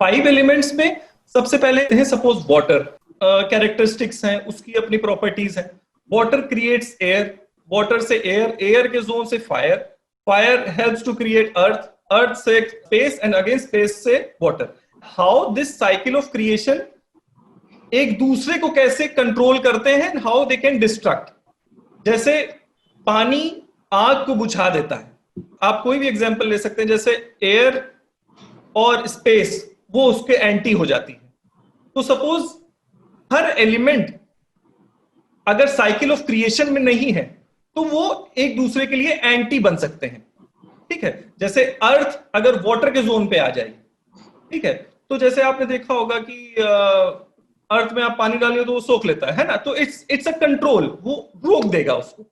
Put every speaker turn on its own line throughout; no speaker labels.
5 elements में सबसे पहले है सपोज वाटर, कैरेक्टरिस्टिक्स हैं, उसकी अपनी प्रॉपर्टीज हैं। वाटर क्रिएट्स एयर, वाटर से एयर, एयर के जोन से fire, fire helps to create earth, earth से स्पेस एंड अगेन स्पेस से water. How this cycle of creation एक दूसरे को कैसे कंट्रोल करते हैं, हाउ दे कैन डिस्ट्रक्ट। जैसे पानी आग को बुझा देता है, आप कोई भी एग्जांपल ले सकते हैं, जैसे एयर और स्पेस वो उसके एंटी हो जाती है। तो सपोज हर एलिमेंट अगर साइकिल ऑफ क्रिएशन में नहीं है तो वो एक दूसरे के लिए एंटी बन सकते हैं, ठीक है। जैसे अर्थ अगर वाटर के जोन पे आ जाएगी, ठीक है, तो जैसे आपने देखा होगा कि अर्थ में आप पानी डालिए तो वो सोख लेता है ना, तो इट्स अ कंट्रोल, वो रोक देगा उसको।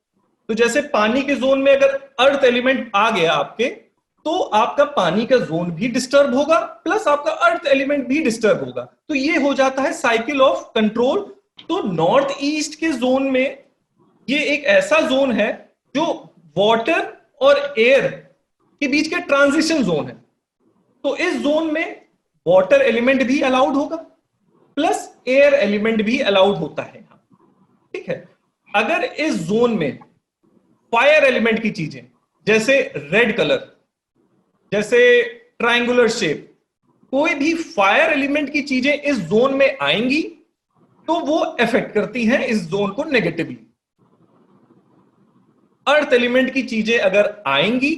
तो जैसे पानी के जोन में अगर अर्थ एलिमेंट आ गया आपके, तो आपका पानी का जोन भी डिस्टर्ब होगा प्लस आपका अर्थ एलिमेंट भी डिस्टर्ब होगा। तो ये हो जाता है साइकिल ऑफ कंट्रोल। तो नॉर्थ ईस्ट के जोन में ये एक ऐसा जोन है जो वाटर और एयर के बीच का ट्रांजिशन जोन है। तो इस जोन में वाटर एलिमेंट भी अलाउड होगा प्लस एयर एलिमेंट भी अलाउड होता है, ठीक है। अगर इस जोन में फायर एलिमेंट की चीजें जैसे रेड कलर, जैसे ट्रायंगुलर शेप, कोई भी फायर एलिमेंट की चीजें इस जोन में आएंगी तो वो इफेक्ट करती हैं इस जोन को नेगेटिवली। अर्थ एलिमेंट की चीजें अगर आएंगी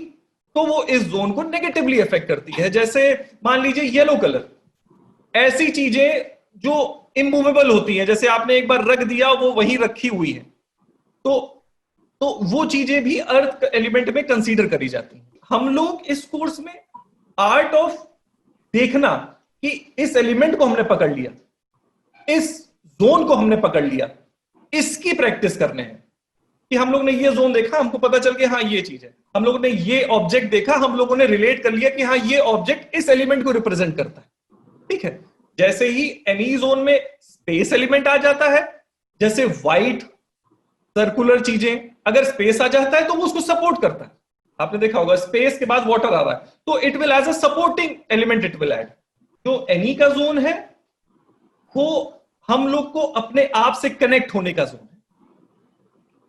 तो वो इस जोन को नेगेटिवली इफेक्ट करती है। जैसे मान लीजिए येलो कलर, ऐसी चीजें जो इमूवेबल होती हैं, जैसे आपने एक बार रख दिया वो वहीं रखी हुई है, तो वो चीजें भी अर्थ एलिमेंट में कंसीडर करी जाती हैं। हम लोग इस कोर्स में आर्ट ऑफ देखना कि इस एलिमेंट को हमने पकड़ लिया, इस जोन को हमने पकड़ लिया, इसकी प्रैक्टिस करने हैं कि हम लोग ने ये जोन देखा, हमको पता चल गया हाँ ये चीज है। हम लोगों ने ये ऑब्जेक्ट देखा, हम लोगों ने रिलेट कर लिया कि हाँ ये ऑब्जेक्ट इस एलिमेंट को रिप्रेजेंट करता है, ठीक है। जैसे ही एनी जोन में स्पेस एलिमेंट आ जाता है, जैसे व्हाइट सर्कुलर चीजें, अगर स्पेस आ जाता है तो वो उसको सपोर्ट करता है। आपने देखा होगा स्पेस के बाद वाटर आ रहा है तो it will as a supporting element it will add. जो एनी का जोन है वो हम लोग को अपने आप से कनेक्ट होने का जोन है।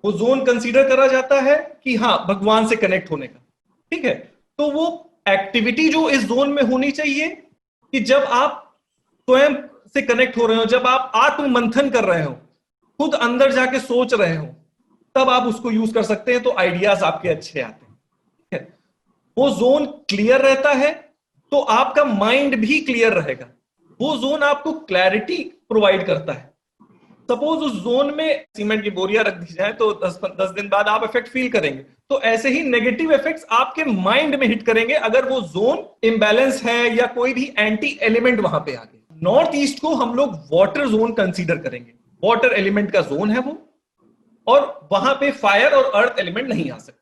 वो जोन कंसीडर करा जाता है कि हाँ भगवान से कनेक्ट होने का, ठीक है। तो वो एक्टिविटी जो इस जोन में होनी चाहिए कि जब आप स्वयं से कनेक्ट हो रहे हो, जब आप आत्म मंथन कर रहे हो, खुद अंदर जाके सोच रहे हो, तब आप उसको यूज कर सकते हैं तो आइडियाज आपके अच्छे आते हैं, ठीक है। वो जोन क्लियर रहता है तो आपका माइंड भी क्लियर रहेगा। वो जोन आपको क्लैरिटी प्रोवाइड करता है। सपोज उस जोन में सीमेंट की बोरियां रख दी जाए तो 10 दिन बाद आप इफेक्ट फील करेंगे। तो ऐसे ही नेगेटिव इफेक्ट्स आपके माइंड में हिट करेंगे अगर वो जोन इम्बैलेंस है या कोई भी एंटी एलिमेंट वहां पे आ गए। नॉर्थ ईस्ट को हम लोग वाटर जोन कंसीडर करेंगे, वाटर एलिमेंट का जोन है वो, और वहां पे फायर और अर्थ एलिमेंट नहीं आ सकते।